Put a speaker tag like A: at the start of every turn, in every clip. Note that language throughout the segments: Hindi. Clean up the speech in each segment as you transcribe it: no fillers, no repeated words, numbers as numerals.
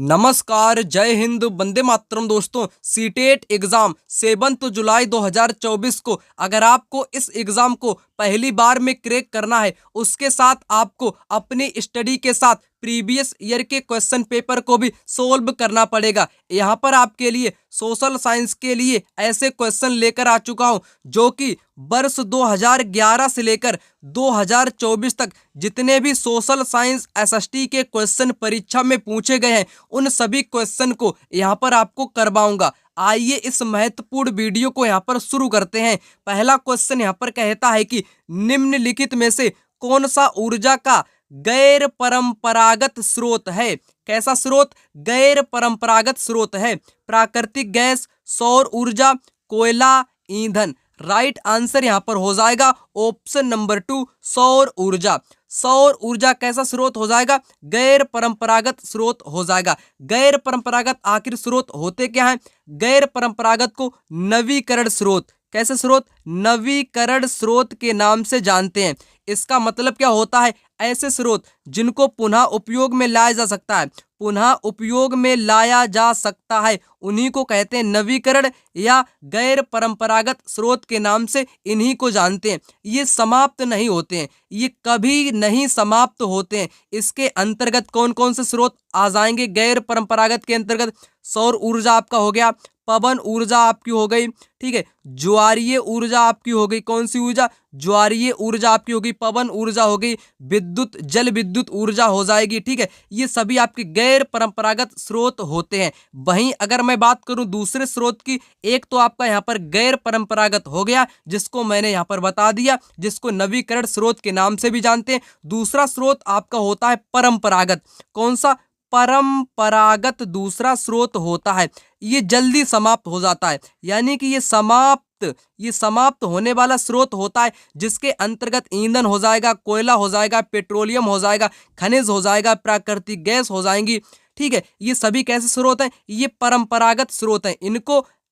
A: नमस्कार, जय हिंद, वंदे मातरम। दोस्तों, सीटेट एग्जाम 7 जुलाई 2024 को अगर आपको इस एग्जाम को पहली बार में क्रैक करना है, उसके साथ आपको अपनी स्टडी के साथ प्रीवियस ईयर के क्वेश्चन पेपर को भी सोल्व करना पड़ेगा। यहाँ पर आपके लिए सोशल साइंस के लिए ऐसे क्वेश्चन लेकर आ चुका हूँ जो कि वर्ष 2011 से लेकर 2024 तक जितने भी सोशल साइंस एसएसटी के क्वेश्चन परीक्षा में पूछे गए हैं, उन सभी क्वेश्चन को यहाँ पर आपको करवाऊंगा। आइए इस महत्वपूर्ण वीडियो को यहाँ पर शुरू करते हैं। पहला क्वेश्चन यहाँ पर कहता है कि निम्नलिखित में से कौन सा ऊर्जा का गैर परंपरागत स्रोत है। कैसा स्रोत? गैर परंपरागत स्रोत है। प्राकृतिक गैस, सौर ऊर्जा, कोयला, ईंधन। राइट आंसर यहाँ पर हो जाएगा ऑप्शन नंबर 2, सौर ऊर्जा। सौर ऊर्जा कैसा स्रोत हो जाएगा? गैर परंपरागत स्रोत हो जाएगा। गैर परंपरागत आखिर स्रोत होते क्या हैं? गैर परंपरागत को नवीकरण स्रोत, कैसे स्रोत? नवीकरण स्रोत के नाम से जानते हैं। इसका मतलब क्या होता है? ऐसे स्रोत जिनको पुनः उपयोग में लाया जा सकता है, पुनः उपयोग में लाया जा सकता है, उन्हीं को कहते हैं नवीकरण या गैर परंपरागत स्रोत के नाम से इन्हीं को जानते हैं। ये समाप्त नहीं होते हैं, ये कभी नहीं समाप्त होते हैं। इसके अंतर्गत कौन कौन से स्रोत आ जाएंगे? गैर परंपरागत के अंतर्गत सौर ऊर्जा आपका हो गया, पवन ऊर्जा आपकी हो गई, ठीक है, ज्वारीय ऊर्जा आपकी हो गई। कौन सी ऊर्जा? ज्वारीय ऊर्जा आपकी होगी, पवन ऊर्जा हो गई, विद्युत जल विद्युत ऊर्जा हो जाएगी, ठीक है। ये सभी आपके गैर परंपरागत स्रोत होते हैं। वहीं अगर मैं बात करूं दूसरे स्रोत की, एक तो आपका यहाँ पर गैर परंपरागत हो गया जिसको मैंने यहाँ पर बता दिया, जिसको नवीकरण स्रोत के नाम से भी जानते हैं। दूसरा स्रोत आपका होता है परंपरागत। कौन सा? परंपरागत दूसरा स्रोत होता है। ये जल्दी समाप्त हो जाता है, यानी कि ये समाप्त होने वाला स्रोत होता है, जिसके अंतर्गत ईंधन हो जाएगा, कोयला हो जाएगा, पेट्रोलियम हो जाएगा, खनिज हो जाएगा, प्राकृतिक गैस हो जाएंगी, ठीक है। ये सभी कैसे स्रोत हैं? ये परंपरागत स्रोत हैं।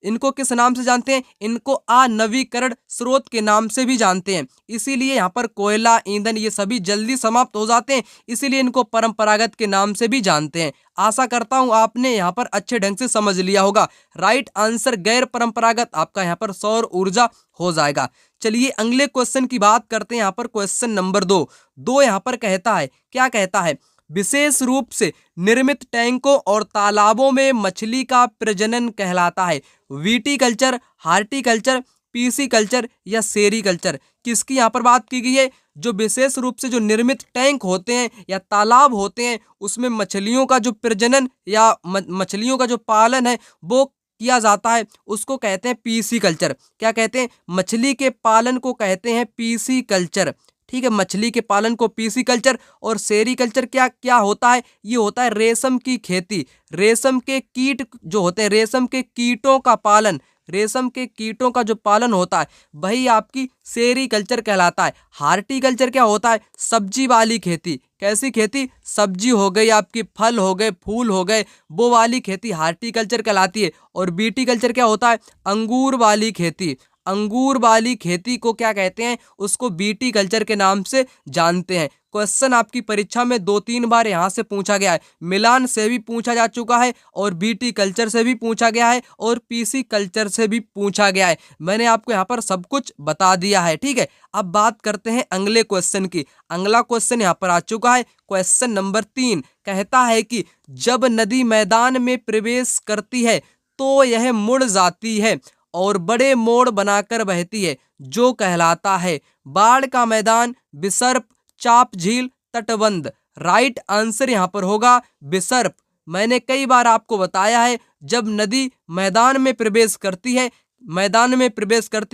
A: इनको किस नाम से जानते हैं? इनको अनवीकरण स्रोत के नाम से भी जानते हैं। इसीलिए यहाँ पर कोयला, ईंधन ये सभी जल्दी समाप्त हो जाते हैं, इसीलिए इनको परंपरागत के नाम से भी जानते हैं। आशा करता हूं आपने यहाँ पर अच्छे ढंग से समझ लिया होगा। राइट आंसर गैर परंपरागत आपका यहाँ पर सौर ऊर्जा हो जाएगा। चलिए अगले क्वेश्चन की बात करते हैं। यहाँ पर क्वेश्चन नंबर 2 यहाँ पर कहता है, क्या कहता है? विशेष रूप से निर्मित टैंकों और तालाबों में मछली का प्रजनन कहलाता है। विटीकल्चर, हार्टिकल्चर, पीसीकल्चर या सेरीकल्चर। किसकी यहाँ पर बात की गई है? जो विशेष रूप से जो निर्मित टैंक होते हैं या तालाब होते हैं, उसमें मछलियों का जो प्रजनन या मछलियों का जो पालन है वो किया जाता है, उसको कहते हैं पीसीकल्चर। क्या कहते हैं? मछली के पालन को कहते हैं पीसीकल्चर, ठीक है। मछली के पालन को पीसीकल्चर। और सेरीकल्चर क्या क्या होता है? ये होता है रेशम की खेती। रेशम के कीट जो होते हैं, रेशम के कीटों का पालन, रेशम के कीटों का जो पालन होता है वही आपकी सेरीकल्चर कहलाता है। हार्टिकल्चर क्या होता है? सब्जी वाली खेती। कैसी खेती? सब्जी हो गई आपकी, फल हो गए, फूल हो गए, वो वाली खेती हार्टिकल्चर कहलाती है। और विटीकल्चर क्या होता है? अंगूर वाली खेती। अंगूर वाली खेती को क्या कहते हैं? उसको विटीकल्चर के नाम से जानते हैं। क्वेश्चन आपकी परीक्षा में 2-3 बार यहाँ से पूछा गया है। मिलान से भी पूछा जा चुका है और विटीकल्चर से भी पूछा गया है और पीसीकल्चर से भी पूछा गया है। मैंने आपको यहाँ पर सब कुछ बता दिया है, ठीक है। अब बात करते हैं अगले क्वेश्चन की। अगला क्वेश्चन यहाँ पर आ चुका है, क्वेश्चन नंबर 3 कहता है कि जब नदी मैदान में प्रवेश करती है तो यह मुड़ जाती है और बड़े मोड़ बनाकर बहती है, जो कहलाता है बाढ़ का मैदान, विसर्प, चाप झील, तटबंध। राइट आंसर यहाँ पर होगा विसर्प। मैंने कई बार आपको बताया है, जब नदी मैदान में प्रवेश करती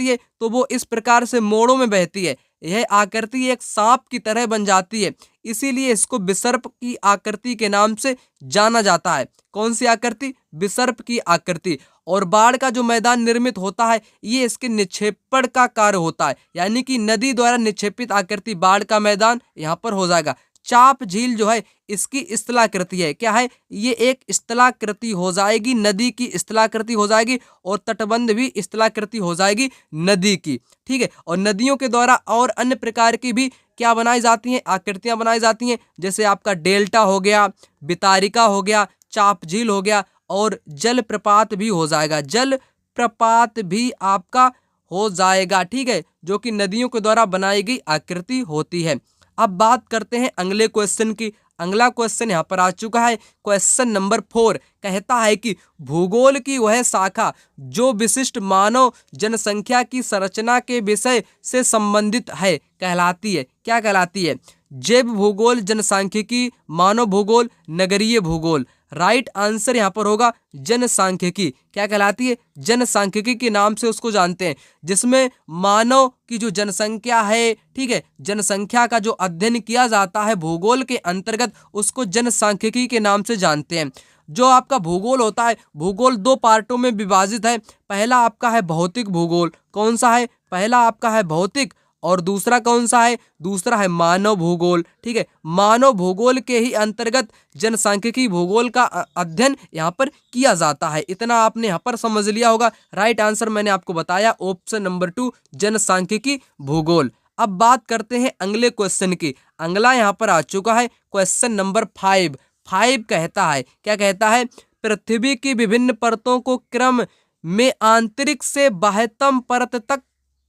A: है तो वो इस प्रकार से मोड़ों में बहती है। यह आकृति एक सांप की तरह बन जाती है, इसीलिए इसको विसर्प की आकृति के नाम से जाना जाता है। कौन सी आकृति? विसर्प की आकृति। और बाढ़ का जो मैदान निर्मित होता है, ये इसके निक्षेपण का कार्य होता है, यानी कि नदी द्वारा निक्षेपित आकृति बाढ़ का मैदान यहाँ पर हो जाएगा। चाप झील जो है इसकी स्थलाकृति है। क्या है? ये एक स्थलाकृति हो जाएगी, नदी की स्थलाकृति हो जाएगी। और तटबंध भी स्थलाकृति हो जाएगी नदी की, ठीक है। और नदियों के द्वारा और अन्य प्रकार की भी क्या बनाई जाती हैं? आकृतियां बनाई जाती हैं, जैसे आपका डेल्टा हो गया, वितारिका हो गया, चाप झील हो गया और जलप्रपात भी हो जाएगा, जलप्रपात भी आपका हो जाएगा, ठीक है, जो कि नदियों के द्वारा बनाई गई आकृति होती है। अब बात करते हैं अगले क्वेश्चन की। अगला क्वेश्चन यहाँ पर आ चुका है, क्वेश्चन नंबर 4 कहता है कि भूगोल की वह शाखा जो विशिष्ट मानव जनसंख्या की संरचना के विषय से संबंधित है कहलाती है, क्या कहलाती है? जैव भूगोल, जनसांख्यिकी, मानव भूगोल, नगरीय भूगोल। राइट आंसर यहाँ पर होगा जनसांख्यिकी। क्या कहलाती है? जनसांख्यिकी के नाम से उसको जानते हैं, जिसमें मानव की जो जनसंख्या है, ठीक है, जनसंख्या का जो अध्ययन किया जाता है भूगोल के अंतर्गत, उसको जनसांख्यिकी के नाम से जानते हैं। जो आपका भूगोल होता है, भूगोल 2 पार्टों में विभाजित है। पहला आपका है भौतिक भूगोल। कौन सा है? पहला आपका है भौतिक, और दूसरा कौन सा है? दूसरा है मानव भूगोल, ठीक है। मानव भूगोल के ही अंतर्गत जनसांख्यिकी भूगोल का अध्ययन यहाँ पर किया जाता है। इतना आपने यहाँ पर समझ लिया होगा। राइट आंसर मैंने आपको बताया ऑप्शन नंबर 2 जनसांख्यिकी भूगोल। अब बात करते हैं अगले क्वेश्चन की। अगला यहाँ पर आ चुका है क्वेश्चन नंबर 5। 5 कहता है, क्या कहता है? पृथ्वी की विभिन्न परतों को क्रम में आंतरिक से बाह्यतम परत तक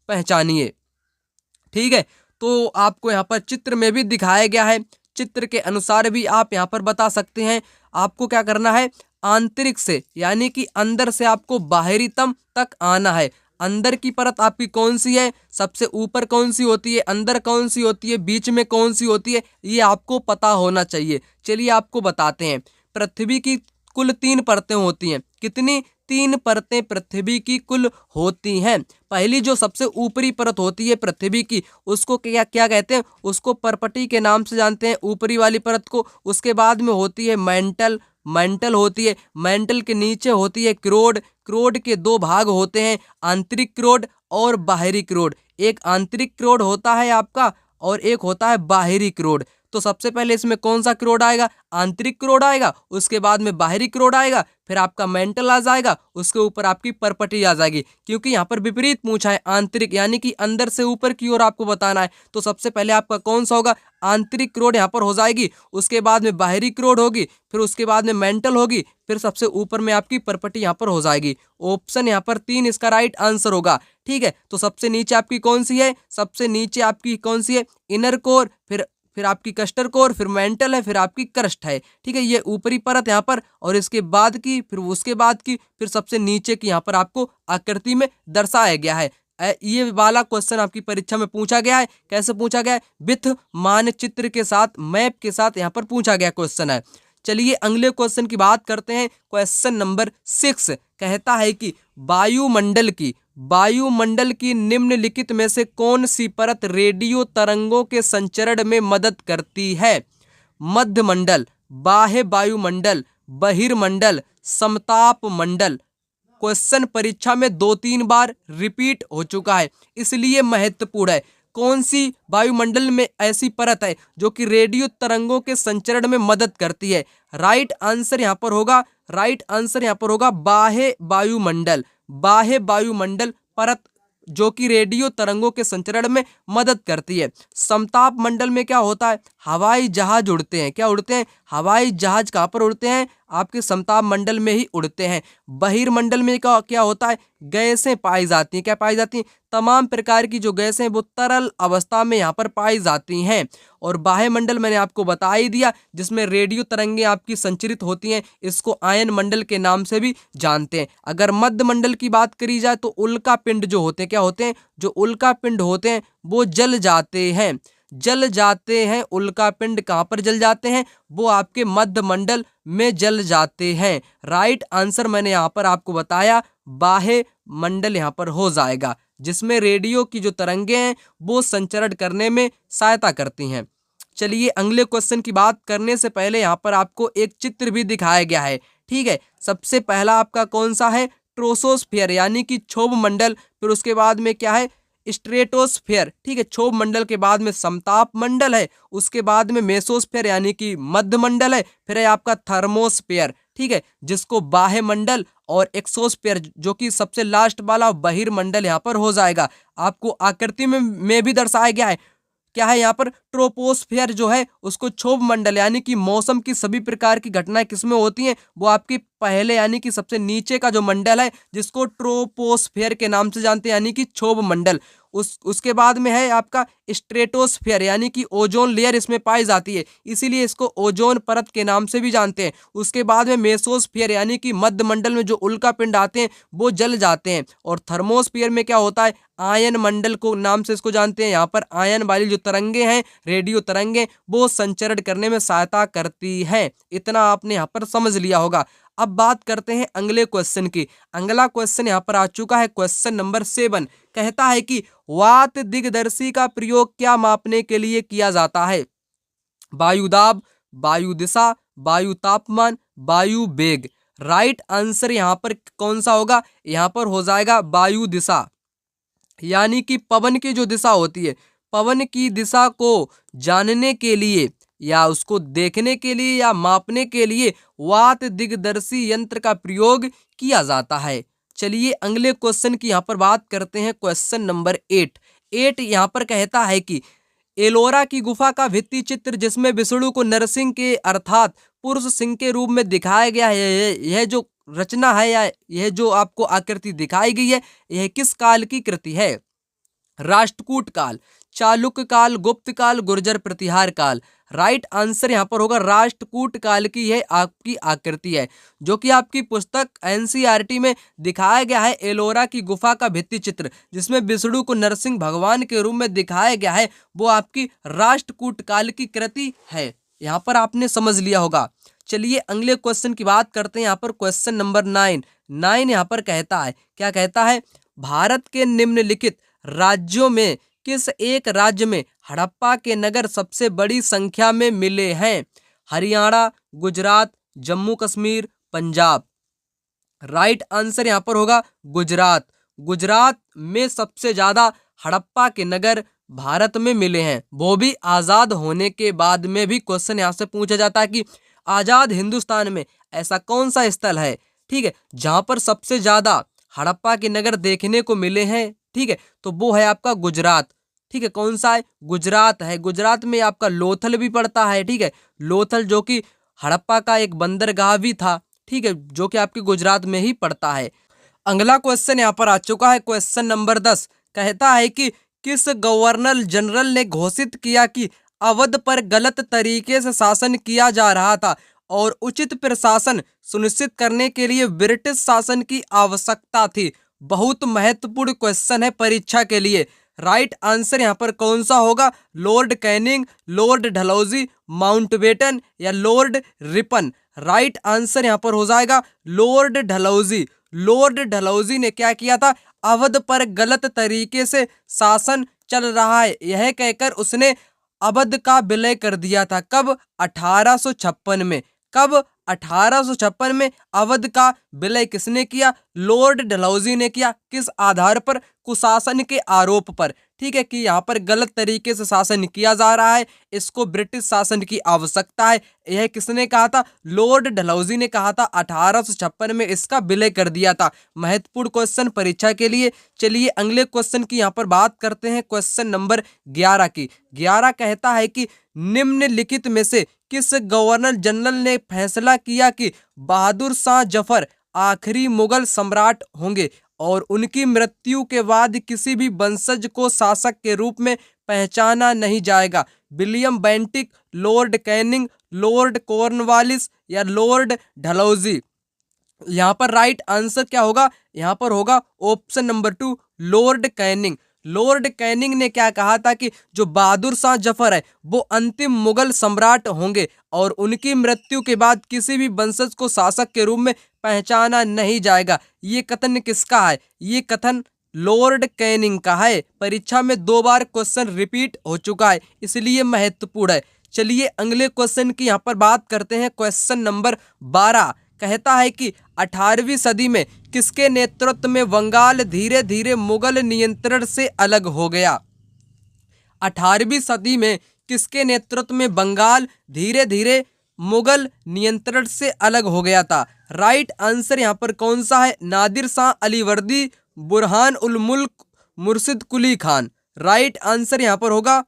A: पहचानिए, ठीक है। तो आपको यहाँ पर चित्र में भी दिखाया गया है, चित्र के अनुसार भी आप यहाँ पर बता सकते हैं। आपको क्या करना है? आंतरिक से यानी कि अंदर से आपको बाहरीतम तक आना है। अंदर की परत आपकी कौन सी है? सबसे ऊपर कौन सी होती है? अंदर कौन सी होती है? बीच में कौन सी होती है? ये आपको पता होना चाहिए। चलिए आपको बताते हैं। पृथ्वी की कुल 3 परतें होती हैं। कितनी? 3 परतें पृथ्वी की कुल होती हैं। पहली जो सबसे ऊपरी परत होती है पृथ्वी की, उसको क्या क्या कहते हैं? उसको परपटी के नाम से जानते हैं, ऊपरी वाली परत को। उसके बाद में होती है मेंटल, मेंटल होती है। मेंटल के नीचे होती है क्रोड। क्रोड के 2 भाग होते हैं, आंतरिक क्रोड और बाहरी क्रोड। एक आंतरिक क्रोड होता है आपका और एक होता है बाहरी क्रोड। तो सबसे पहले इसमें कौन सा क्रोड आएगा? आंतरिक क्रोड आएगा, उसके बाद में बाहरी क्रोड आएगा, फिर आपका मेंटल आ जाएगा, उसके ऊपर आपकी परपटी आ जाएगी। क्योंकि यहाँ पर विपरीत पूछा है, आंतरिक यानी कि अंदर से ऊपर की ओर आपको बताना है। तो सबसे पहले आपका कौन सा होगा? आंतरिक क्रोड यहाँ पर हो जाएगी, उसके बाद में बाहरी क्रोड होगी, फिर उसके बाद में मेंटल होगी, फिर सबसे ऊपर में आपकी परपटी यहाँ पर हो जाएगी। ऑप्शन यहाँ पर 3 इसका राइट आंसर होगा, ठीक है। तो सबसे नीचे आपकी कौन सी है? सबसे नीचे आपकी कौन सी है? इनर कोर, फिर आपकी कस्टर कोर, फिर मेंटल है, फिर आपकी क्रस्ट है, ठीक है। ये ऊपरी परत यहाँ पर, और इसके बाद की, फिर उसके बाद की, फिर सबसे नीचे की यहाँ पर आपको आकृति में दर्शाया गया है। ये वाला क्वेश्चन आपकी परीक्षा में पूछा गया है। कैसे पूछा गया है? विथ मानचित्र के साथ, मैप के साथ यहाँ पर पूछा गया क्वेश्चन है। चलिए अगले क्वेश्चन की बात करते हैं। क्वेश्चन नंबर 6 कहता है कि वायुमंडल की निम्नलिखित में से कौन सी परत रेडियो तरंगों के संचरण में मदद करती है? मध्यमंडल, बाह्य वायुमंडल, बहिर्मंडल, समताप मंडल। क्वेश्चन परीक्षा में 2-3 बार रिपीट हो चुका है, इसलिए महत्वपूर्ण है। कौन सी वायुमंडल में ऐसी परत है जो कि रेडियो तरंगों के संचरण में मदद करती है? राइट आंसर यहाँ पर होगा बाह्य वायुमंडल। बाह्य वायुमंडल परत जो कि रेडियो तरंगों के संचरण में मदद करती है। समताप मंडल में क्या होता है? हवाई जहाज उड़ते हैं। क्या उड़ते हैं? हवाई जहाज कहाँ पर उड़ते हैं? आपके समताप मंडल में ही उड़ते हैं। बहिर्मंडल में क्या होता है? गैसें पाई जाती हैं। क्या पाई जाती हैं? तमाम प्रकार की जो गैसें हैं वो तरल अवस्था में यहाँ पर पाई जाती हैं। और बाह्य मंडल मैंने आपको बता ही दिया, जिसमें रेडियो तरंगें आपकी संचरित होती हैं। इसको आयन मंडल के नाम से भी जानते हैं। अगर मध्य मंडल की बात करी जाए तो उल्का पिंड जो होते हैं, क्या होते हैं? जो उल्का पिंड होते हैं वो जल जाते हैं। उल्का पिंड कहाँ पर जल जाते हैं? वो आपके मध्य मंडल में जल जाते हैं। राइट आंसर मैंने यहाँ पर आपको बताया बाह्य मंडल यहाँ पर हो जाएगा, जिसमें रेडियो की जो तरंगें हैं वो संचरण करने में सहायता करती हैं। चलिए अगले क्वेश्चन की बात करने से पहले यहाँ पर आपको एक चित्र भी दिखाया गया है, ठीक है। सबसे पहला आपका कौन सा है? ट्रोसोस्फियर यानी कि क्षोभ मंडल, फिर उसके बाद में क्या है? स्ट्रेटोस्फियर, ठीक है। क्षोभ मंडल के बाद में समताप मंडल है, उसके बाद में मेसोस्फियर यानी कि मध्य मंडल है, फिर है आपका थर्मोस्फियर, ठीक है, जिसको बाह्य मंडल, और एक्सोस्फियर जो कि सबसे लास्ट वाला बहिर्मंडल यहाँ पर हो जाएगा। आपको आकृति में भी दर्शाया गया है। क्या है यहाँ पर ट्रोपोस्फियर जो है उसको क्षोभ मंडल यानी कि मौसम की सभी प्रकार की घटनाएं किसमें होती हैं, वो आपकी पहले यानी कि सबसे नीचे का जो मंडल है जिसको ट्रोपोस्फियर के नाम से जानते हैं यानी कि क्षोभ मंडल। उसके बाद में है आपका स्ट्रेटोस्फियर यानी कि ओजोन लेयर इसमें पाई जाती है, इसीलिए इसको ओजोन परत के नाम से भी जानते हैं। उसके बाद में मेसोस्फियर यानी कि मध्य मंडल में जो उल्का पिंड आते हैं वो जल जाते हैं। और थर्मोस्फियर में क्या होता है, आयन मंडल को नाम से इसको जानते हैं। यहाँ पर आयन वाली जो तरंगे हैं, रेडियो तरंगे, वो संचरण करने में सहायता करती हैं। इतना आपने यहाँ पर समझ लिया होगा। अब बात करते हैं अगले क्वेश्चन की। अगला क्वेश्चन यहाँ पर आ चुका है, क्वेश्चन नंबर 7 कहता है कि वात दिग्दर्शी का प्रयोग क्या मापने के लिए किया जाता है? वायु दाब, वायु दिशा, वायु तापमान, वायु वेग। राइट आंसर यहाँ पर कौन सा होगा? यहाँ पर हो जाएगा वायु दिशा, यानी कि पवन की जो दिशा होती है, पवन की दिशा को जानने के लिए या उसको देखने के लिए या मापने के लिए वात दिग्दर्शी यंत्र का प्रयोग किया जाता है। चलिए अगले क्वेश्चन की यहाँ पर बात करते हैं, क्वेश्चन नंबर 8 यहाँ पर कहता है कि एलोरा की गुफा का भित्ति चित्र जिसमें विष्णु को नरसिंह के अर्थात पुरुष सिंह के रूप में दिखाया गया है, यह जो रचना है या यह जो आपको आकृति दिखाई गई है, यह किस काल की कृति है? राष्ट्रकूट काल, चालुक्य काल, गुप्त काल, गुर्जर प्रतिहार काल। राइट आंसर यहाँ पर होगा राष्ट्रकूट काल की यह आपकी आकृति है, जो कि आपकी पुस्तक एनसीईआरटी में दिखाया गया है। एलोरा की गुफा का भित्ति चित्र जिसमें विष्णु को नरसिंह भगवान के रूप में दिखाया गया है, वो आपकी राष्ट्रकूट काल की कृति है। यहाँ पर आपने समझ लिया होगा। चलिए अगले क्वेश्चन की बात करते हैं। यहाँ पर क्वेश्चन नंबर 9 यहाँ पर कहता है, क्या कहता है? भारत के निम्नलिखित राज्यों में किस एक राज्य में हड़प्पा के नगर सबसे बड़ी संख्या में मिले हैं? हरियाणा, गुजरात, जम्मू कश्मीर, पंजाब। राइट आंसर यहाँ पर होगा गुजरात। गुजरात में सबसे ज्यादा हड़प्पा के नगर भारत में मिले हैं, वो भी आजाद होने के बाद में भी क्वेश्चन यहाँ से पूछा जाता है कि आजाद हिंदुस्तान में ऐसा कौन सा स्थल है, ठीक है, जहां पर सबसे ज्यादा हड़प्पा के नगर देखने को मिले हैं, ठीक है, तो वो है आपका गुजरात। ठीक है, कौन सा है? गुजरात है। गुजरात में आपका लोथल भी पड़ता है, ठीक है, लोथल जो कि हड़प्पा का एक बंदरगाह भी था, ठीक है, जो कि आपके गुजरात में ही पड़ता है। अगला क्वेश्चन यहाँ पर आ चुका है, क्वेश्चन नंबर 10 कहता है कि किस गवर्नर जनरल ने घोषित किया कि अवध पर गलत तरीके से शासन किया जा रहा था और उचित प्रशासन सुनिश्चित करने के लिए ब्रिटिश शासन की आवश्यकता थी? बहुत महत्वपूर्ण क्वेश्चन है परीक्षा के लिए। राइट आंसर यहाँ पर कौन सा होगा? Lord Canning, Lord Dalhousie, Mountbatten या लॉर्ड रिपन। राइट आंसर यहाँ पर हो जाएगा लॉर्ड डलहौजी। लॉर्ड डलहौजी ने क्या किया था? अवध पर गलत तरीके से शासन चल रहा है यह कहकर उसने अवध का विलय कर दिया था। कब? 1856 में। कब? 1856 में अवध का विलय किसने किया? लॉर्ड डलहौजी ने किया। किस आधार पर? कुशासन के आरोप पर, ठीक है, कि यहाँ पर गलत तरीके से शासन किया जा रहा है, इसको ब्रिटिश शासन की आवश्यकता है। यह किसने कहा था? लॉर्ड डलहौजी ने कहा था। 1856 में इसका विलय कर दिया था। महत्वपूर्ण क्वेश्चन परीक्षा के लिए। चलिए अगले क्वेश्चन की यहाँ पर बात करते हैं, क्वेश्चन नंबर 11 की। 11 कहता है कि निम्नलिखित में से किस गवर्नर जनरल ने फैसला किया कि बहादुर शाह जफर आखिरी मुगल सम्राट होंगे और उनकी मृत्यु के बाद किसी भी वंशज को शासक के रूप में पहचाना नहीं जाएगा? William Bentinck, Lord Canning, Lord Cornwallis या लॉर्ड डलहौजी। यहाँ पर राइट आंसर क्या होगा? यहाँ पर होगा option number 2 Lord Canning. Lord Canning ने क्या कहा था कि जो बहादुर शाह जफर है वो अंतिम मुगल सम्राट होंगे और उनकी मृत्यु के बाद किसी भी वंशज को शासक के रूप में पहचाना नहीं जाएगा। ये कथन किसका है? ये कथन लॉर्ड कैनिंग का है। परीक्षा में 2 बार क्वेश्चन रिपीट हो चुका है, इसलिए महत्वपूर्ण है। चलिए अगले क्वेश्चन की यहाँ पर बात करते हैं, क्वेश्चन नंबर 12 कहता है कि 18वीं सदी में किसके नेतृत्व में बंगाल धीरे धीरे मुगल नियंत्रण से अलग हो गया? 18वीं सदी में किसके नेतृत्व में बंगाल धीरे धीरे मुगल नियंत्रण से अलग हो गया था? राइट आंसर यहाँ पर कौन सा है? नादिर शाह, अलीवर्दी, बुरहान उल मुल्क, मुर्शिद कुली खान। राइट आंसर यहाँ पर होगा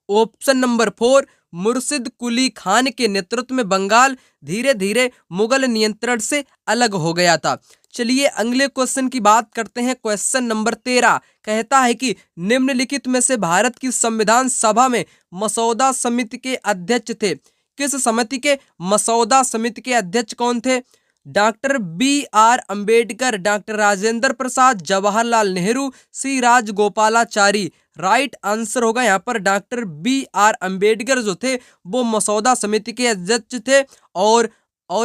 A: ऑप्शन नंबर 4, मुर्शिद कुली खान के नेतृत्व में बंगाल धीरे धीरे मुगल नियंत्रण से अलग हो गया था। चलिए अगले क्वेश्चन की बात करते हैं। क्वेश्चन नंबर 13 कहता है कि निम्नलिखित में से भारत की संविधान सभा में मसौदा समिति के अध्यक्ष थे। किस समिति के? मसौदा समिति के अध्यक्ष कौन थे? Doctor B.R. Ambedkar, doctor Rajendra Prasad, Jawaharlal Nehru, C Rajagopalachari. Right answer होगा यहाँ पर डॉक्टर B.R. अंबेडकर जो थे वो मसौदा समिति के अध्यक्ष थे। और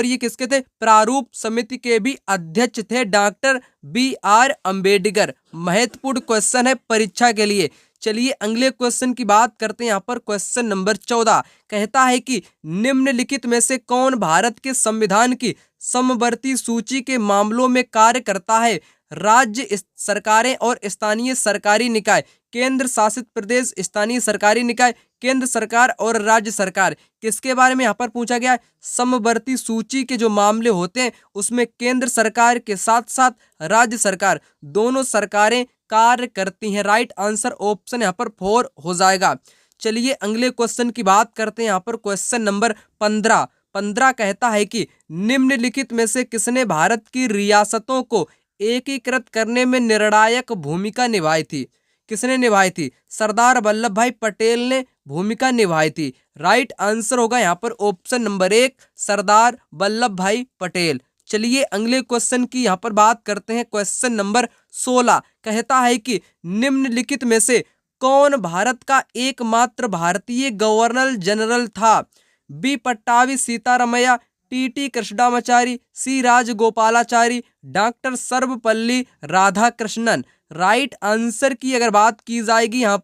A: ये किसके थे? प्रारूप समिति के भी अध्यक्ष थे डॉक्टर B.R. अंबेडकर। महत्वपूर्ण क्वेश्चन है परीक्षा के लिए। चलिए अगले क्वेश्चन की बात करते हैं। यहाँ पर क्वेश्चन नंबर 14 कहता है कि निम्नलिखित में से कौन भारत के संविधान की समवर्ती सूची के मामलों में कार्य करता है? राज्य सरकारें और स्थानीय सरकारी निकाय, केंद्र शासित प्रदेश, स्थानीय सरकारी निकाय, केंद्र सरकार और राज्य सरकार। किसके बारे में यहाँ पर पूछा गया है? समवर्ती सूची के जो मामले होते हैं उसमें केंद्र सरकार के साथ साथ राज्य सरकार दोनों सरकारें कार्य करती हैं। राइट आंसर ऑप्शन यहाँ पर 4 हो जाएगा। चलिए अगले क्वेश्चन की बात करते हैं। यहाँ पर क्वेश्चन नंबर 15 कहता है कि निम्नलिखित में से किसने भारत की रियासतों को एकीकृत करने में निर्णायक भूमिका निभाई थी? किसने निभाई थी? सरदार वल्लभ भाई पटेल ने भूमिका निभाई थी। राइट आंसर होगा यहाँ पर ऑप्शन नंबर 1, सरदार वल्लभ भाई पटेल। चलिए अगले क्वेश्चन की यहाँ पर बात करते हैं। क्वेश्चन नंबर 16 कहता है कि निम्नलिखित में से कौन भारत का एकमात्र भारतीय गवर्नर जनरल था? B Pattabhi Sitaramayya, T Krishnamachari, C Rajagopalachari, doctor Sarvepalli Radhakrishnan. Right answer की अगर बात की जाएगी यहाँ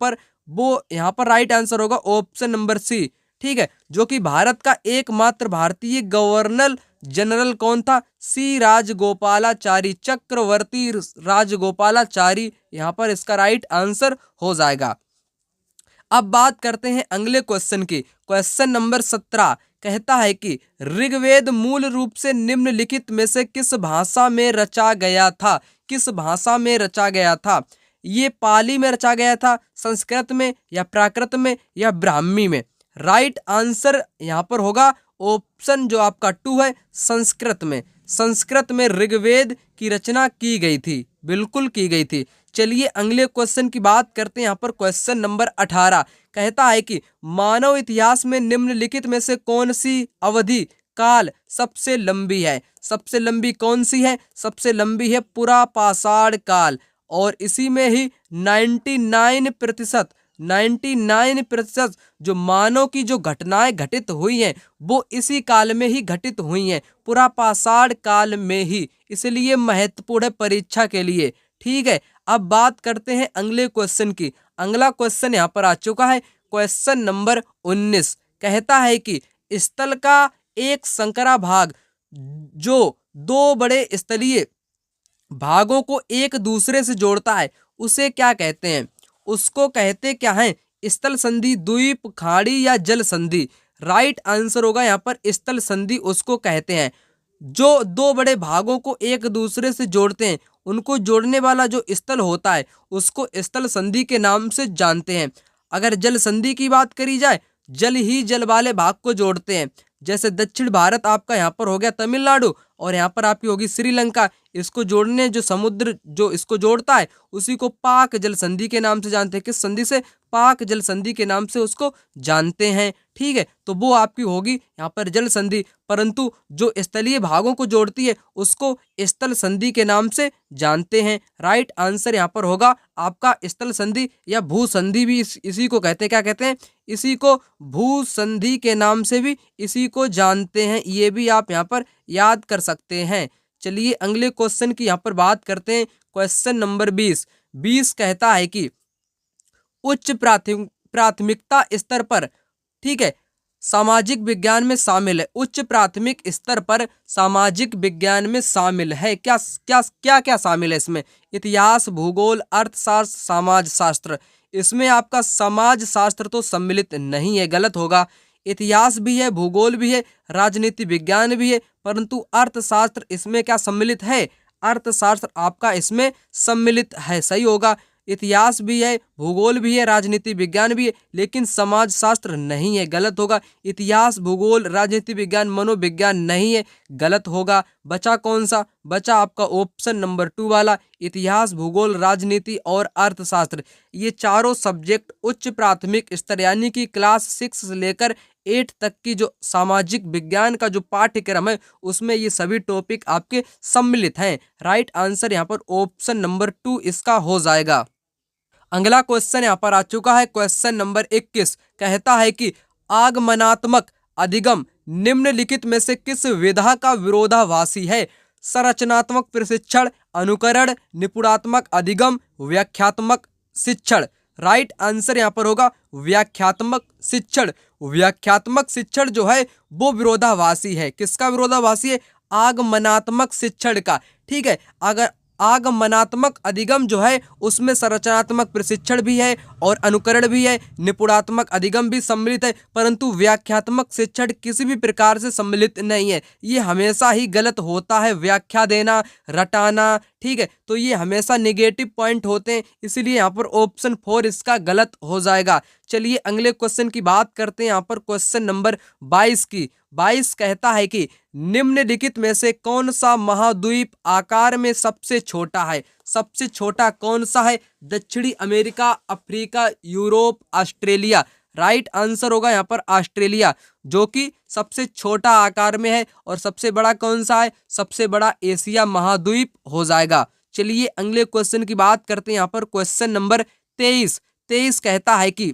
A: पर राइट आंसर होगा ऑप्शन नंबर सी। ठीक है, जो कि भारत का एकमात्र भारतीय गवर्नर जनरल कौन था? सी राजगोपालाचारी, चक्रवर्ती राजगोपालाचारी यहाँ पर इसका राइट आंसर हो जाएगा। अब बात करते हैं अगले क्वेश्चन की। क्वेश्चन नंबर 17 कहता है कि ऋग्वेद मूल रूप से निम्नलिखित में से किस भाषा में रचा गया था? किस भाषा में रचा गया था? ये पाली में रचा गया था, संस्कृत में, या प्राकृत में, या ब्राह्मी में? राइट आंसर यहाँ पर होगा ऑप्शन जो आपका 2 है, संस्कृत में। संस्कृत में ऋग्वेद की रचना की गई थी, बिल्कुल की गई थी। चलिए अगले क्वेश्चन की बात करते हैं। यहाँ पर क्वेश्चन नंबर 18 कहता है कि मानव इतिहास में निम्नलिखित में से कौन सी अवधि काल सबसे लंबी है? सबसे लंबी कौन सी है? सबसे लंबी है पुरापाषाण काल। और इसी में ही 99% जो मानव की जो घटनाएं घटित हुई हैं वो इसी काल में ही घटित हुई हैं, पुरापाषाण काल में ही। इसलिए महत्वपूर्ण है परीक्षा के लिए। ठीक है, अब बात करते हैं अगले क्वेश्चन की। अगला क्वेश्चन यहाँ पर आ चुका है। क्वेश्चन नंबर 19 कहता है कि स्थल का एक संकरा भाग जो 2 बड़े स्थलीय भागों को एक दूसरे से जोड़ता है उसे क्या कहते हैं? उसको कहते क्या है? स्थल संधि, द्वीप, खाड़ी या जल संधि? राइट आंसर होगा यहाँ पर स्थल संधि उसको कहते हैं। जो 2 बड़े भागों को एक दूसरे से जोड़ते हैं उनको जोड़ने वाला जो स्थल होता है उसको स्थल संधि के नाम से जानते हैं। अगर जल संधि की बात करी जाए, जल ही जल वाले भाग को जोड़ते हैं। जैसे दक्षिण भारत आपका यहाँ पर हो गया तमिलनाडु और यहाँ पर आपकी होगी श्रीलंका। इसको जोड़ने जो समुद्र जो इसको जोड़ता है उसी को पाक जल संधि के नाम से जानते हैं। किस संधि से? पाक जल संधि के नाम से उसको जानते हैं। ठीक है, तो वो आपकी होगी यहाँ पर जल संधि, परंतु जो स्थलीय भागों को जोड़ती है उसको स्थल संधि के नाम से जानते हैं। राइट आंसर यहाँ पर होगा आपका स्थल संधि या भू संधि भी इसी को कहते हैं। क्या कहते हैं? इसी को भू संधि के नाम से भी इसी को जानते हैं। ये भी आप यहाँ पर याद कर सकते हैं। चलिए अगले क्वेश्चन की यहाँ पर बात करते हैं। क्वेश्चन नंबर 20 कहता है कि उच्च प्राथमिकता स्तर पर, ठीक है, सामाजिक विज्ञान में शामिल है। उच्च प्राथमिक स्तर पर सामाजिक विज्ञान में शामिल है। क्या क्या क्या क्या शामिल है इसमें? इतिहास, भूगोल, अर्थशास्त्र, समाज शास्त्र। इसमें आपका समाज शास्त्र तो सम्मिलित नहीं है, गलत होगा। इतिहास भी है, भूगोल भी है, राजनीति विज्ञान भी है, परंतु अर्थशास्त्र इसमें क्या सम्मिलित है? अर्थशास्त्र आपका इसमें सम्मिलित है, सही होगा। इतिहास भी है, भूगोल भी है, राजनीति विज्ञान भी है, लेकिन समाज शास्त्र नहीं है, गलत होगा। इतिहास, भूगोल, राजनीति विज्ञान, मनोविज्ञान नहीं है, गलत होगा। बचा कौन सा? बचा आपका ऑप्शन नंबर 2 वाला, इतिहास, भूगोल, राजनीति और अर्थशास्त्र। ये चारों सब्जेक्ट उच्च प्राथमिक स्तर यानी कि क्लास 6 से लेकर 8 तक की जो सामाजिक विज्ञान का जो पाठ्यक्रम है उसमें ये सभी टॉपिक आपके सम्मिलित हैं। राइट आंसर यहाँ पर ऑप्शन नंबर 2 इसका हो जाएगा। अगला क्वेश्चन यहाँ पर आ चुका है, क्वेश्चन नंबर 21 कहता है कि आगमनात्मक अधिगम निम्नलिखित में से किस विधा का विरोधाभासी है? संरचनात्मक प्रशिक्षण, अनुकरण, निपुणात्मक अधिगम, व्याख्यात्मक शिक्षण। राइट आंसर यहाँ पर होगा व्याख्यात्मक शिक्षण। व्याख्यात्मक शिक्षण जो है वो विरोधाभासी है। किसका विरोधाभासी है? आगमनात्मक शिक्षण का। ठीक है, अगर आगमनात्मक अधिगम जो है उसमें संरचनात्मक प्रशिक्षण भी है और अनुकरण भी है, निपुणात्मक अधिगम भी सम्मिलित है, परंतु व्याख्यात्मक शिक्षण किसी भी प्रकार से सम्मिलित नहीं है। ये हमेशा ही गलत होता है, व्याख्या देना, रटाना। ठीक है, तो ये हमेशा नेगेटिव पॉइंट होते हैं, इसलिए यहाँ पर ऑप्शन 4 इसका गलत हो जाएगा। चलिए अगले क्वेश्चन की बात करते हैं। यहाँ पर क्वेश्चन नंबर 22 की 22 कहता है कि निम्नलिखित में से कौन सा महाद्वीप आकार में सबसे छोटा है? सबसे छोटा कौन सा है? दक्षिणी America, Africa, Europe, Australia. Right answer होगा यहाँ पर ऑस्ट्रेलिया, जो कि सबसे छोटा आकार में है। और सबसे बड़ा कौन सा है? सबसे बड़ा एशिया महाद्वीप हो जाएगा। चलिए अगले क्वेश्चन की बात करते हैं। यहाँ पर क्वेश्चन नंबर 23 कहता है कि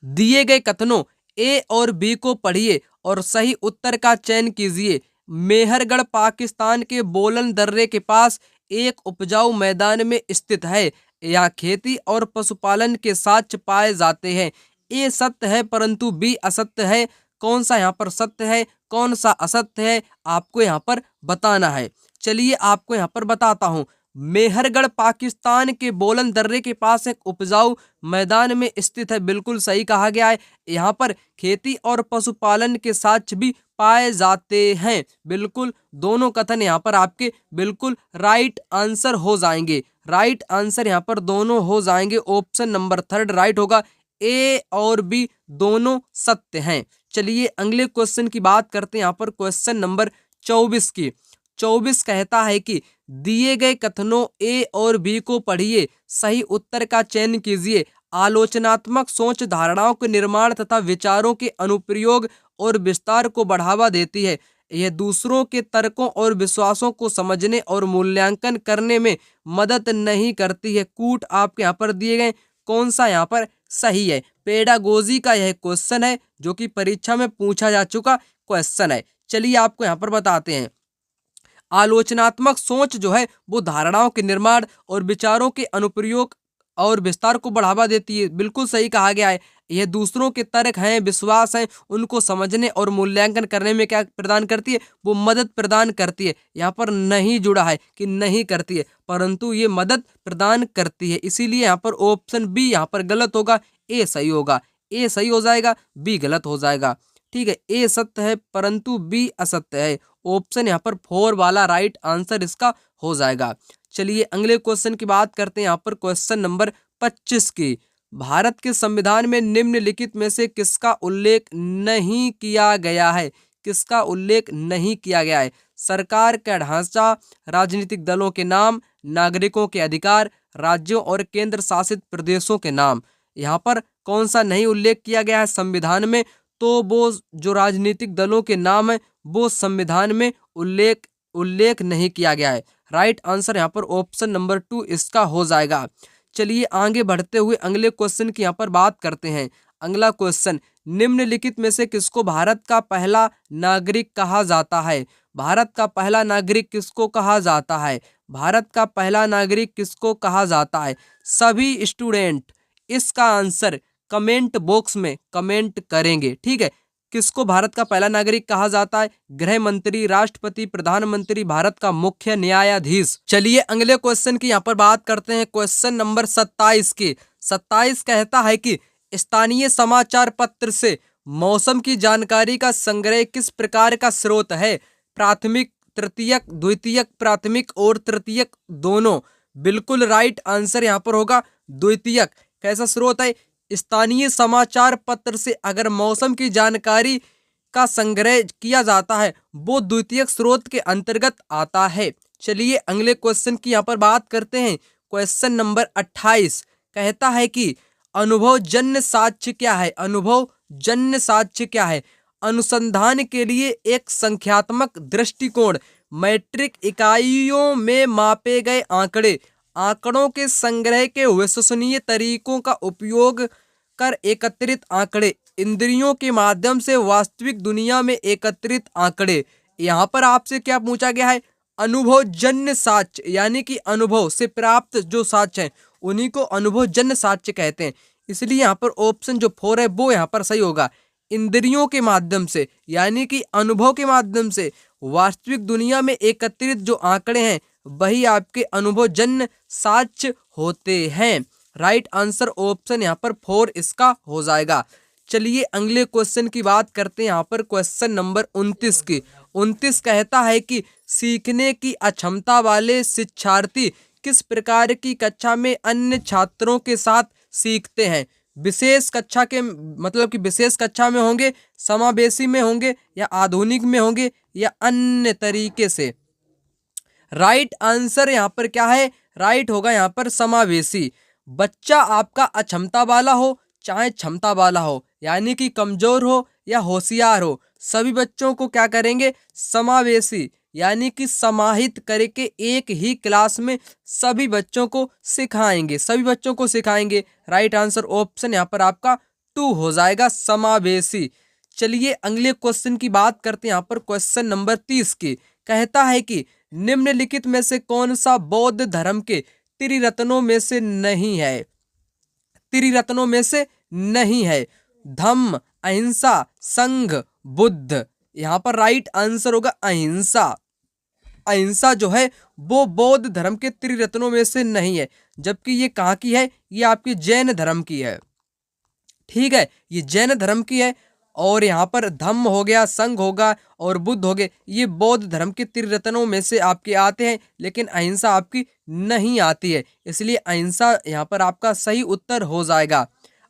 A: दिए गए कथनों ए और बी को पढ़िए और सही उत्तर का चयन कीजिए। मेहरगढ़ पाकिस्तान के बोलन दर्रे के पास एक उपजाऊ मैदान में स्थित है। यहाँ खेती और पशुपालन के साक्ष्य पाए जाते हैं। ए सत्य है परंतु बी असत्य है। कौन सा यहाँ पर सत्य है, कौन सा असत्य है, आपको यहाँ पर बताना है। चलिए आपको यहाँ पर बताता हूँ। मेहरगढ़ पाकिस्तान के बोलन दर्रे के पास एक उपजाऊ मैदान में स्थित है, बिल्कुल सही कहा गया है। यहाँ पर खेती और पशुपालन के साक्ष्य भी पाए जाते हैं। बिल्कुल दोनों कथन यहाँ पर आपके बिल्कुल राइट आंसर हो जाएंगे। राइट आंसर यहाँ पर दोनों हो जाएंगे। ऑप्शन नंबर 3 राइट होगा। ए और बी दोनों सत्य हैं। चलिए अगले क्वेश्चन की बात करते हैं। यहाँ पर क्वेश्चन नंबर 24 की 24 कहता है कि दिए गए कथनों ए और बी को पढ़िए, सही उत्तर का चयन कीजिए। आलोचनात्मक सोच धारणाओं के निर्माण तथा विचारों के अनुप्रयोग और विस्तार को बढ़ावा देती है। यह दूसरों के तर्कों और विश्वासों को समझने और मूल्यांकन करने में मदद नहीं करती है। कूट आपके यहाँ पर दिए गए, कौन सा यहाँ पर सही है? पेडागोजी का यह क्वेश्चन है जो कि परीक्षा में पूछा जा चुका क्वेश्चन है। चलिए आपको यहाँ पर बताते हैं। आलोचनात्मक सोच जो है वो धारणाओं के निर्माण और विचारों के अनुप्रयोग और विस्तार को बढ़ावा देती है, बिल्कुल सही कहा गया है। यह दूसरों के तर्क हैं, विश्वास हैं, उनको समझने और मूल्यांकन करने में क्या प्रदान करती है? वो मदद प्रदान करती है। यहाँ पर नहीं जुड़ा है कि नहीं करती है, परंतु ये मदद प्रदान करती है। इसीलिए यहाँ पर ऑप्शन बी यहाँ पर गलत होगा, ए सही होगा। ए सही हो जाएगा, बी गलत हो जाएगा। ठीक है, ए सत्य है परंतु बी असत्य है। ऑप्शन यहाँ पर 4 वाला राइट आंसर इसका हो जाएगा। चलिए अगले क्वेश्चन की बात करते हैं। यहाँ पर क्वेश्चन नंबर 25 की भारत के संविधान में निम्नलिखित में से किसका उल्लेख नहीं किया गया है? किसका उल्लेख नहीं किया गया है? सरकार का ढांचा, राजनीतिक दलों के नाम, नागरिकों के अधिकार, राज्यों और केंद्र शासित प्रदेशों के नाम। यहाँ पर कौन सा नहीं उल्लेख किया गया है संविधान में? तो वो जो राजनीतिक दलों के नाम है वो संविधान में उल्लेख नहीं किया गया है। राइट आंसर यहाँ पर ऑप्शन नंबर 2 इसका हो जाएगा। चलिए आगे बढ़ते हुए अगले क्वेश्चन की यहाँ पर बात करते हैं। अगला क्वेश्चन, निम्नलिखित में से किसको भारत का पहला नागरिक कहा जाता है? भारत का पहला नागरिक किसको कहा जाता है? भारत का पहला नागरिक किसको कहा जाता है? सभी स्टूडेंट इसका आंसर कमेंट बॉक्स में कमेंट करेंगे। ठीक है, किसको भारत का पहला नागरिक कहा जाता है? गृह मंत्री, राष्ट्रपति, प्रधानमंत्री, भारत का मुख्य न्यायाधीश। चलिए अगले क्वेश्चन की यहाँ पर बात करते हैं। क्वेश्चन नंबर 27 की 27 कहता है कि स्थानीय समाचार पत्र से मौसम की जानकारी का संग्रह किस प्रकार का स्रोत है? प्राथमिक, तृतीयक, द्वितीयक, प्राथमिक और तृतीयक दोनों। बिल्कुल राइट आंसर यहाँ पर होगा द्वितीयक। कैसा स्रोत है? स्थानीय समाचार पत्र से अगर मौसम की जानकारी का संग्रह किया जाता है वो द्वितीयक स्रोत के अंतर्गत आता है। चलिए अगले क्वेश्चन की यहाँ पर बात करते हैं। क्वेश्चन नंबर 28 कहता है कि अनुभवजन्य साक्ष्य क्या है? अनुभवजन्य साक्ष्य क्या है? अनुसंधान के लिए एक संख्यात्मक दृष्टिकोण, मैट्रिक इकाइयों में मापे गए आंकड़े, आंकड़ों के संग्रह के विश्वसनीय तरीकों का उपयोग कर एकत्रित आंकड़े, इंद्रियों के माध्यम से वास्तविक दुनिया में एकत्रित आंकड़े। यहाँ पर आपसे क्या पूछा गया है? अनुभवजन्य साक्ष्य, यानी कि अनुभव से प्राप्त जो साक्ष्य हैं उन्हीं को अनुभवजन्य साक्ष्य कहते हैं। इसलिए यहाँ पर ऑप्शन जो 4 है वो यहाँ पर सही होगा। इंद्रियों के माध्यम से, यानी कि अनुभव के माध्यम से वास्तविक दुनिया में एकत्रित जो आंकड़े हैं वही आपके अनुभवजन्य साक्ष्य होते हैं। राइट आंसर ऑप्शन यहाँ पर 4 इसका हो जाएगा। चलिए अगले क्वेश्चन की बात करते हैं। यहाँ पर क्वेश्चन नंबर 29 की 29 कहता है कि सीखने की अक्षमता वाले शिक्षार्थी किस प्रकार की कक्षा में अन्य छात्रों के साथ सीखते हैं? विशेष कक्षा के मतलब कि विशेष कक्षा में होंगे, समावेशी में होंगे, या आधुनिक में होंगे, या अन्य तरीके से। राइट आंसर यहाँ पर क्या है? राइट होगा यहाँ पर समावेशी। बच्चा आपका अक्षमता वाला हो चाहे क्षमता वाला हो, यानी कि कमजोर हो या होशियार हो, सभी बच्चों को क्या करेंगे? समावेशी, यानी कि समाहित करके एक ही क्लास में सभी बच्चों को सिखाएंगे। राइट आंसर ऑप्शन यहाँ पर आपका 2 हो जाएगा, समावेशी। चलिए अगले क्वेश्चन की बात करते हैं। यहाँ पर क्वेश्चन नंबर 30 की कहता है कि निम्नलिखित में से कौन सा बौद्ध धर्म के त्रिरत्नों में से नहीं है? त्रिरत्नों में से नहीं है। धम्म, अहिंसा, संघ, बुद्ध। यहाँ पर राइट आंसर होगा अहिंसा। अहिंसा जो है वो बौद्ध धर्म के त्रिरत्नों में से नहीं है, जबकि ये कहाँ की है? ये आपकी जैन धर्म की है। ठीक है, ये जैन धर्म की है। और यहाँ पर धम्म हो गया, संघ होगा और बुद्ध हो गए, ये बौद्ध धर्म के त्रिरत्नों में से आपके आते हैं, लेकिन अहिंसा आपकी नहीं आती है। इसलिए अहिंसा यहाँ पर आपका सही उत्तर हो जाएगा।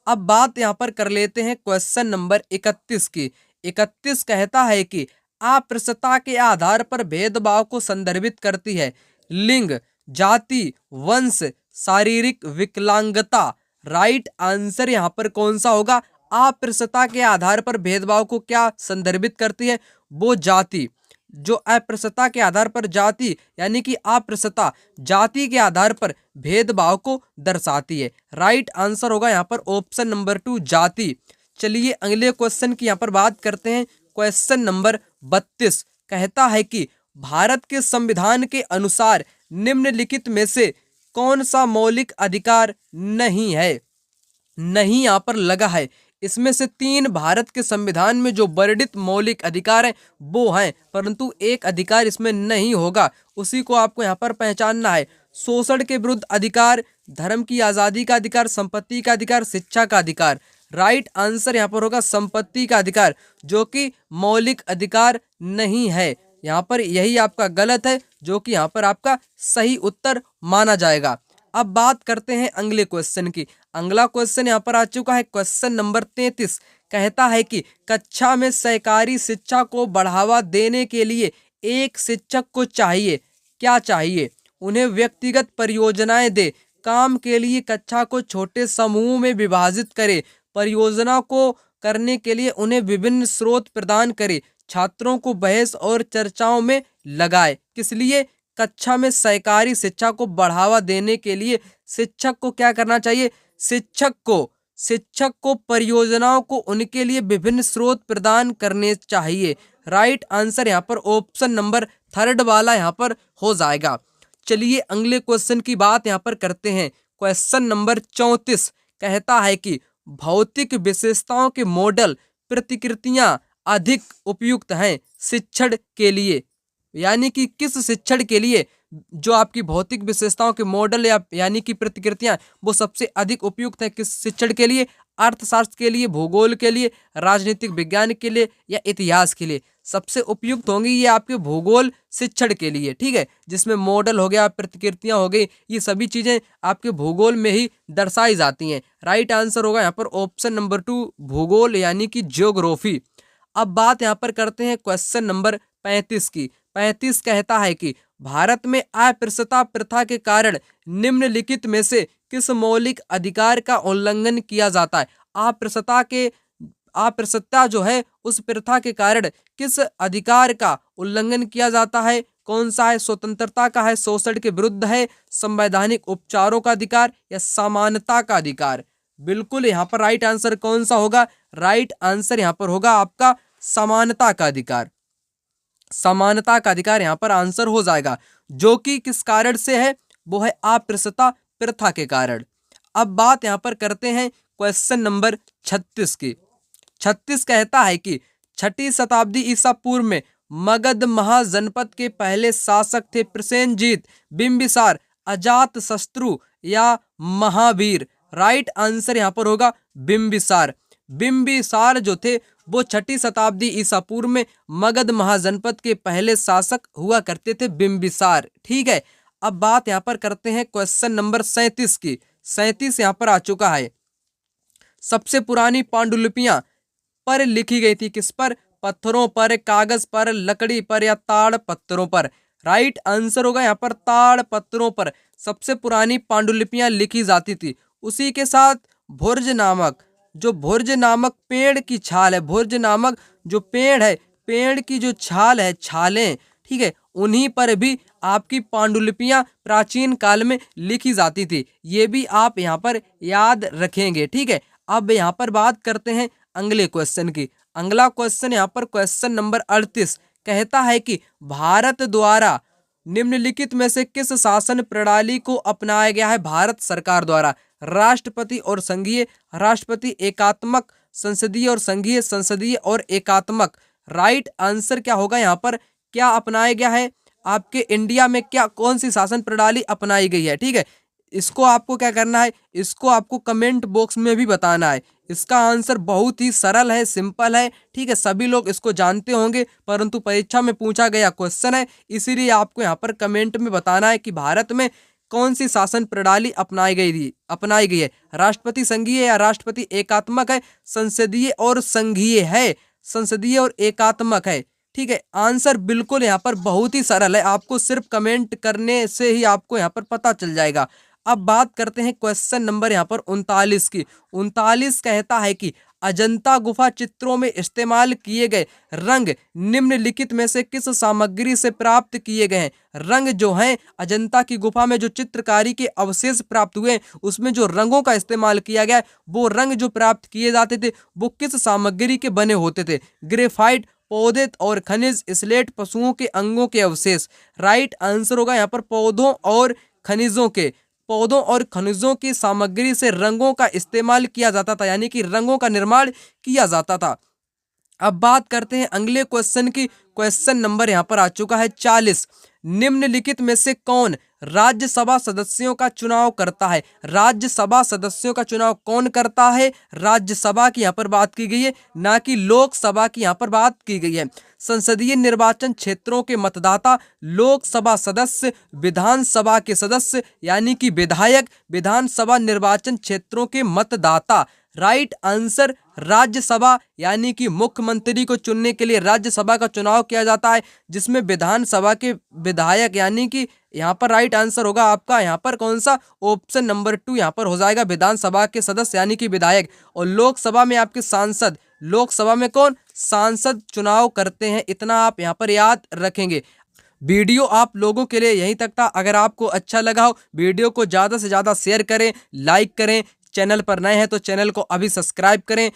A: अब बात यहाँ पर कर लेते हैं क्वेश्चन नंबर 31 की। 31 कहता है कि अप्रसन्नता के आधार पर भेदभाव को संदर्भित करती है। लिंग, जाति, वंश, शारीरिक विकलांगता। राइट आंसर यहाँ पर कौन सा होगा? अप्रसन्नता के आधार पर भेदभाव को क्या संदर्भित करती है? वो जाति। जो अप्रसन्नता के आधार पर जाति, यानी कि अप्रसन्नता जाति के आधार पर भेदभाव को दर्शाती है। राइट आंसर होगा यहाँ पर ऑप्शन नंबर 2, जाति। चलिए अगले क्वेश्चन की यहाँ पर बात करते हैं। क्वेश्चन नंबर 32 कहता है कि भारत के संविधान के अनुसार निम्नलिखित में से कौन सा मौलिक अधिकार नहीं है? नहीं यहाँ पर लगा है। इसमें से 3 भारत के संविधान में जो वर्णित मौलिक अधिकार हैं वो हैं, परंतु एक अधिकार इसमें नहीं होगा, उसी को आपको यहाँ पर पहचानना है। शोषण के विरुद्ध अधिकार, धर्म की आज़ादी का अधिकार, संपत्ति का अधिकार, शिक्षा का अधिकार। राइट आंसर यहाँ पर होगा संपत्ति का अधिकार, जो कि मौलिक अधिकार नहीं है। यहाँ पर यही आपका गलत है, जो कि यहाँ पर आपका सही उत्तर माना जाएगा। अब बात करते हैं अगले क्वेश्चन की। अगला क्वेश्चन यहाँ पर आ चुका है, क्वेश्चन नंबर 33 कहता है कि कक्षा में सहकारी शिक्षा को बढ़ावा देने के लिए एक शिक्षक को चाहिए, क्या चाहिए? उन्हें व्यक्तिगत परियोजनाएं दे, काम के लिए कक्षा को छोटे समूह में विभाजित करे, परियोजना को करने के लिए उन्हें विभिन्न स्रोत प्रदान करे, छात्रों को बहस और चर्चाओं में लगाए। किस लिए? कक्षा में सहकारी शिक्षा को बढ़ावा देने के लिए शिक्षक को क्या करना चाहिए? शिक्षक को परियोजनाओं को उनके लिए विभिन्न स्रोत प्रदान करने चाहिए। राइट आंसर यहाँ पर ऑप्शन नंबर 3 वाला यहाँ पर हो जाएगा। चलिए अगले क्वेश्चन की बात यहाँ पर करते हैं। क्वेश्चन नंबर 34 कहता है कि भौतिक विशेषताओं के मॉडल प्रतिकृतियां अधिक उपयुक्त हैं शिक्षण के लिए, यानी कि किस शिक्षण के लिए जो आपकी भौतिक विशेषताओं के मॉडल यानी कि प्रतिकृतियां वो सबसे अधिक उपयुक्त है किस शिक्षण के लिए? अर्थशास्त्र के लिए, भूगोल के लिए, राजनीतिक विज्ञान के लिए, या इतिहास के लिए? सबसे उपयुक्त होंगी ये आपके भूगोल शिक्षण के लिए, ठीक है, जिसमें मॉडल हो गया, प्रतिकृतियां हो गई, ये सभी चीजें आपके भूगोल में ही दर्शाई जाती हैं। राइट आंसर होगा यहाँ पर ऑप्शन नंबर 2 भूगोल यानी कि ज्योग्राफी। अब बात यहाँ पर करते हैं क्वेश्चन नंबर 35 की। 35 कहता है कि भारत में अस्पृश्यता प्रथा के कारण निम्नलिखित में से किस मौलिक अधिकार का उल्लंघन किया जाता है। अस्पृश्यता जो है उस प्रथा के कारण किस अधिकार का उल्लंघन किया जाता है, कौन सा है, स्वतंत्रता का है, शोषण के विरुद्ध है, संवैधानिक उपचारों का अधिकार या समानता का अधिकार। बिल्कुल यहाँ पर राइट आंसर कौन सा होगा, राइट आंसर यहाँ पर होगा आपका समानता का अधिकार। समानता का अधिकार यहाँ पर आंसर हो जाएगा, जो कि किस कारण से है, वो है अस्पृश्यता प्रथा के कारण। अब बात यहाँ पर करते हैं क्वेश्चन नंबर 36 की। 36 कहता है कि 6ठी शताब्दी ईसा पूर्व में मगध महाजनपद के पहले शासक थे प्रसेनजीत, बिंबिसार, अजातशत्रु या महावीर। राइट आंसर यहाँ पर होगा बिंबिसार। बिंबिसार जो थे वो 6ठी शताब्दी ईसा पूर्व में मगध महाजनपद के पहले शासक हुआ करते थे, बिंबिसार, ठीक है। अब बात यहाँ पर करते हैं क्वेश्चन नंबर 37 की। 37 यहाँ पर आ चुका है। सबसे पुरानी पांडुलिपियां पर लिखी गई थी किस पर, पत्थरों पर, कागज पर, लकड़ी पर या ताड़ पत्थरों पर। राइट आंसर होगा यहाँ पर ताड़ पत्थरों पर सबसे पुरानी पांडुलिपियां लिखी जाती थी। उसी के साथ भुर्ज नामक पेड़ की छाल है, भुर्ज नामक जो पेड़ है, पेड़ की जो छाल है, छालें, ठीक है, उन्हीं पर भी आपकी पांडुलिपियां प्राचीन काल में लिखी जाती थी। ये भी आप यहाँ पर याद रखेंगे, ठीक है। अब यहाँ पर बात करते हैं अगले क्वेश्चन की। अगला क्वेश्चन यहाँ पर क्वेश्चन नंबर 38 कहता है कि भारत द्वारा निम्नलिखित में से किस शासन प्रणाली को अपनाया गया है भारत सरकार द्वारा। राष्ट्रपति और संघीय, राष्ट्रपति एकात्मक, संसदीय और संघीय, संसदीय और एकात्मक। राइट आंसर क्या होगा यहाँ पर, क्या अपनाया गया है आपके इंडिया में, क्या कौन सी शासन प्रणाली अपनाई गई है, ठीक है। इसको आपको क्या करना है, इसको आपको कमेंट बॉक्स में भी बताना है। इसका आंसर बहुत ही सरल है, सिंपल है, ठीक है, सभी लोग इसको जानते होंगे, परंतु परीक्षा में पूछा गया क्वेश्चन है, इसीलिए आपको यहाँ पर कमेंट में बताना है कि भारत में कौन सी शासन प्रणाली अपनाई गई है। राष्ट्रपति संघीय या राष्ट्रपति एकात्मक है, संसदीय और संघीय है, संसदीय और एकात्मक है, ठीक है। आंसर बिल्कुल यहाँ पर बहुत ही सरल है, आपको सिर्फ कमेंट करने से ही आपको यहाँ पर पता चल जाएगा। अब बात करते हैं क्वेश्चन नंबर यहाँ पर 39 की। 39 कहता है कि अजंता गुफा चित्रों में इस्तेमाल किए गए रंग निम्नलिखित में से किस सामग्री से प्राप्त किए गए हैं। रंग जो हैं अजंता की गुफा में जो चित्रकारी के अवशेष प्राप्त हुए उसमें जो रंगों का इस्तेमाल किया गया, वो रंग जो प्राप्त किए जाते थे वो किस सामग्री के बने होते थे। ग्रेफाइट, पौधे और खनिज, स्लेट, पशुओं के अंगों के अवशेष। राइट आंसर होगा यहाँ पर पौधों और खनिजों की सामग्री से रंगों का इस्तेमाल किया जाता था, यानी कि रंगों का निर्माण किया जाता था। अब बात करते हैं अगले क्वेश्चन की। क्वेश्चन नंबर यहाँ पर आ चुका है 40। निम्नलिखित में से कौन राज्यसभा सदस्यों का चुनाव करता है। राज्यसभा सदस्यों का चुनाव कौन करता है, राज्यसभा की यहाँ पर बात की गई है, ना कि लोकसभा की यहाँ पर बात की गई है। संसदीय निर्वाचन क्षेत्रों के मतदाता, लोकसभा सदस्य, विधानसभा के सदस्य यानी कि विधायक, विधानसभा निर्वाचन क्षेत्रों के मतदाता। राइट आंसर राज्यसभा यानी कि मुख्यमंत्री को चुनने के लिए राज्यसभा का चुनाव किया जाता है, जिसमें विधानसभा के विधायक यानी कि यहाँ पर राइट आंसर होगा आपका यहाँ पर कौन सा, ऑप्शन नंबर 2 यहाँ पर हो जाएगा, विधानसभा के सदस्य यानी कि विधायक। और लोकसभा में आपके सांसद, लोकसभा में कौन, सांसद चुनाव करते हैं। इतना आप यहाँ पर याद रखेंगे। वीडियो आप लोगों के लिए यहीं तक था। अगर आपको अच्छा लगा हो वीडियो को ज़्यादा से ज़्यादा शेयर करें, लाइक करें। चैनल पर नए हैं तो चैनल को अभी सब्सक्राइब करें।